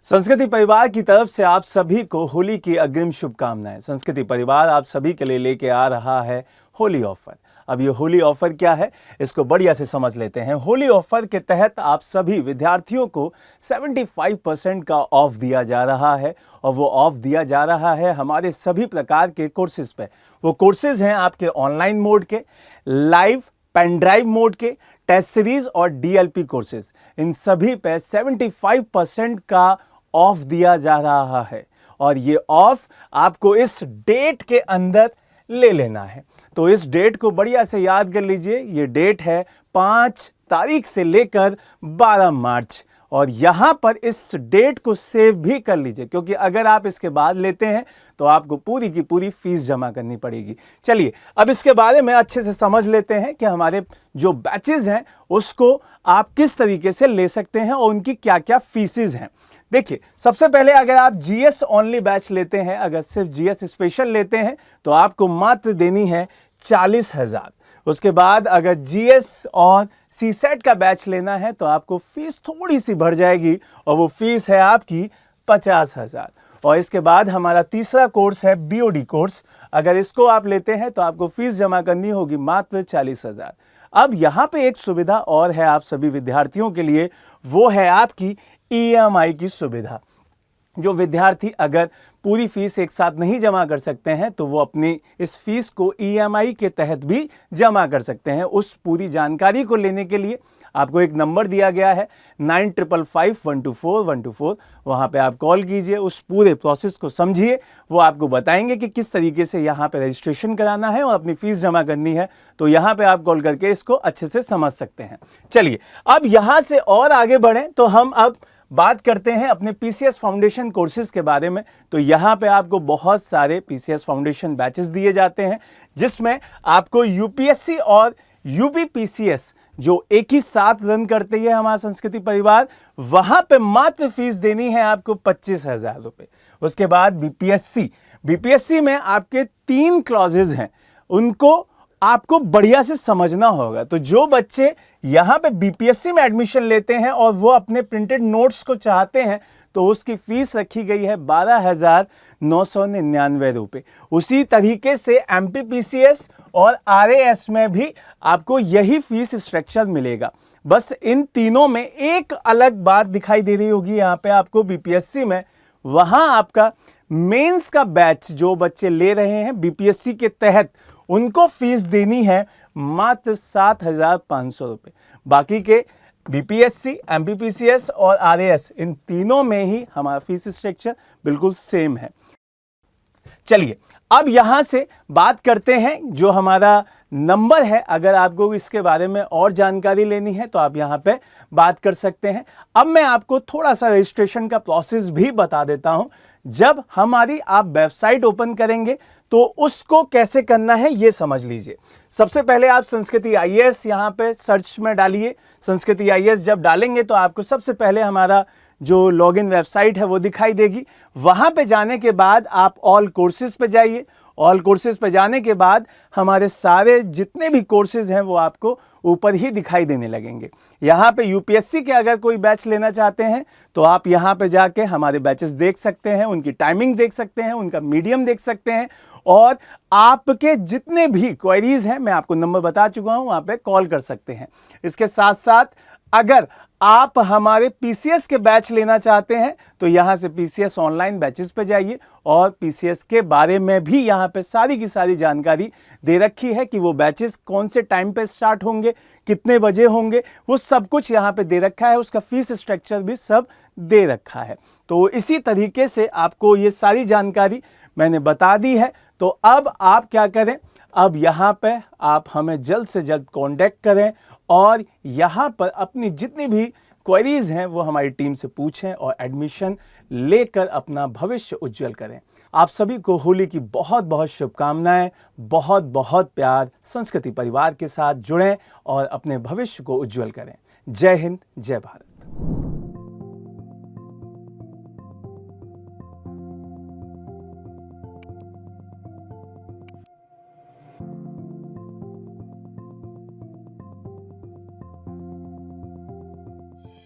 संस्कृति परिवार की तरफ से आप सभी को होली की अग्रिम शुभकामनाएं। संस्कृति परिवार आप सभी के लिए लेके आ रहा है होली ऑफर। अब ये होली ऑफर क्या है, इसको बढ़िया से समझ लेते हैं। होली ऑफर के तहत आप सभी विद्यार्थियों को 75% का ऑफ दिया जा रहा है और वो ऑफ दिया जा रहा है हमारे सभी प्रकार के कोर्सेज पे। वो कोर्सेज हैं आपके ऑनलाइन मोड के, लाइव पेन ड्राइव मोड के, टेस्ट सीरीज और डीएलपी कोर्सेज। इन सभी पे 75% का ऑफ दिया जा रहा है और ये ऑफ आपको इस डेट के अंदर ले लेना है। तो इस डेट को बढ़िया से याद कर लीजिए। ये डेट है 5 तारीख से लेकर 12 मार्च और यहां पर इस डेट को सेव भी कर लीजिए, क्योंकि अगर आप इसके बाद लेते हैं तो आपको पूरी की पूरी फीस जमा करनी पड़ेगी। चलिए अब इसके बारे में अच्छे से समझ लेते हैं कि हमारे जो बैचेस हैं उसको आप किस तरीके से ले सकते हैं और उनकी क्या क्या फीसेस हैं। देखिए, सबसे पहले अगर आप जीएस ओनली बैच लेते हैं, अगर सिर्फ जीएस स्पेशल लेते हैं तो आपको मात्र देनी है 40,000। उसके बाद अगर जीएस और सीसेट का बैच लेना है तो आपको फीस थोड़ी सी बढ़ जाएगी और वो फीस है आपकी 50,000। और इसके बाद हमारा तीसरा कोर्स है बीओडी कोर्स। अगर इसको आप लेते हैं तो आपको फीस जमा करनी होगी मात्र 40,000। अब यहाँ पे एक सुविधा और है आप सभी विद्यार्थियों के लिए, वो है आपकी ईएमआई की सुविधा। जो विद्यार्थी अगर पूरी फीस एक साथ नहीं जमा कर सकते हैं तो वो अपनी इस फीस को ईएमआई के तहत भी जमा कर सकते हैं। उस पूरी जानकारी को लेने के लिए आपको एक नंबर दिया गया है 9555124124। वहाँ पे आप कॉल कीजिए, उस पूरे प्रोसेस को समझिए। वो आपको बताएंगे कि किस तरीके से यहाँ पे रजिस्ट्रेशन कराना है और अपनी फीस जमा करनी है। तो यहाँ पे आप कॉल करके इसको अच्छे से समझ सकते हैं। चलिए अब यहाँ से और आगे बढ़ें तो हम अब बात करते हैं अपने पीसीएस फाउंडेशन कोर्सेज के बारे में। तो यहाँ पे आपको बहुत सारे पीसीएस फाउंडेशन बैचेस दिए जाते हैं, जिसमें आपको यूपीएससी और यूपीपीसीएस जो एक ही साथ रन करते हैं हमारा संस्कृति परिवार, वहां पे मात्र फीस देनी है आपको 25,000 रुपये। उसके बाद बीपीएससी में आपके 3 क्लॉजेज हैं, उनको आपको बढ़िया से समझना होगा। तो जो बच्चे यहाँ पे बीपीएससी में एडमिशन लेते हैं और वो अपने प्रिंटेड नोट्स को चाहते हैं तो उसकी फीस रखी गई है 12,999 रुपये। उसी तरीके से एमपीपीसीएस और आरएएस में भी आपको यही फीस स्ट्रक्चर मिलेगा। बस इन तीनों में एक अलग बात दिखाई दे रही होगी यहाँ पे आपको बीपीएससी में, वहाँ आपका मेंस का बैच जो बच्चे ले रहे हैं बीपीएससी के तहत, उनको फीस देनी है मात्र 7,500 रुपये। बाकी के बीपीएससी, एमपीपीसीएस और आरएएस, इन तीनों में ही हमारा फीस स्ट्रक्चर बिल्कुल सेम है। चलिए अब यहां से बात करते हैं जो हमारा नंबर है। अगर आपको इसके बारे में और जानकारी लेनी है तो आप यहां पे बात कर सकते हैं। अब मैं आपको थोड़ा सा रजिस्ट्रेशन का प्रोसेस भी बता देता हूं। जब हमारी आप वेबसाइट ओपन करेंगे तो उसको कैसे करना है ये समझ लीजिए। सबसे पहले आप संस्कृति आईएएस यहाँ पे सर्च में डालिए। संस्कृति आईएएस जब डालेंगे तो आपको सबसे पहले हमारा जो लॉगिन वेबसाइट है वो दिखाई देगी। वहाँ पे जाने के बाद आप ऑल कोर्सेज पे जाइए। ऑल कोर्सेज पे जाने के बाद हमारे सारे जितने भी कोर्सेज हैं वो आपको ऊपर ही दिखाई देने लगेंगे। यहाँ पे यूपीएससी के अगर कोई बैच लेना चाहते हैं तो आप यहाँ पे जाके हमारे बैचेस देख सकते हैं, उनकी टाइमिंग देख सकते हैं, उनका मीडियम देख सकते हैं और आपके जितने भी क्वेरीज हैं, मैं आपको नंबर बता चुका हूँ, वहाँ पे कॉल कर सकते हैं। इसके साथ साथ अगर आप हमारे पीसीएस के बैच लेना चाहते हैं तो यहाँ से पीसीएस ऑनलाइन बैचेस पे जाइए और पीसीएस के बारे में भी यहाँ पे सारी की सारी जानकारी दे रखी है कि वो बैचेस कौन से टाइम पे स्टार्ट होंगे, कितने बजे होंगे, वो सब कुछ यहाँ पे दे रखा है। उसका फीस स्ट्रक्चर भी सब दे रखा है। तो इसी तरीके से आपको ये सारी जानकारी मैंने बता दी है। तो अब आप क्या करें, अब यहाँ पे आप हमें जल्द से जल्द कांटेक्ट करें और यहाँ पर अपनी जितनी भी क्वेरीज हैं वो हमारी टीम से पूछें और एडमिशन लेकर अपना भविष्य उज्जवल करें। आप सभी को होली की बहुत बहुत शुभकामनाएं। बहुत बहुत प्यार। संस्कृति परिवार के साथ जुड़ें और अपने भविष्य को उज्जवल करें। जय हिंद, जय भारत।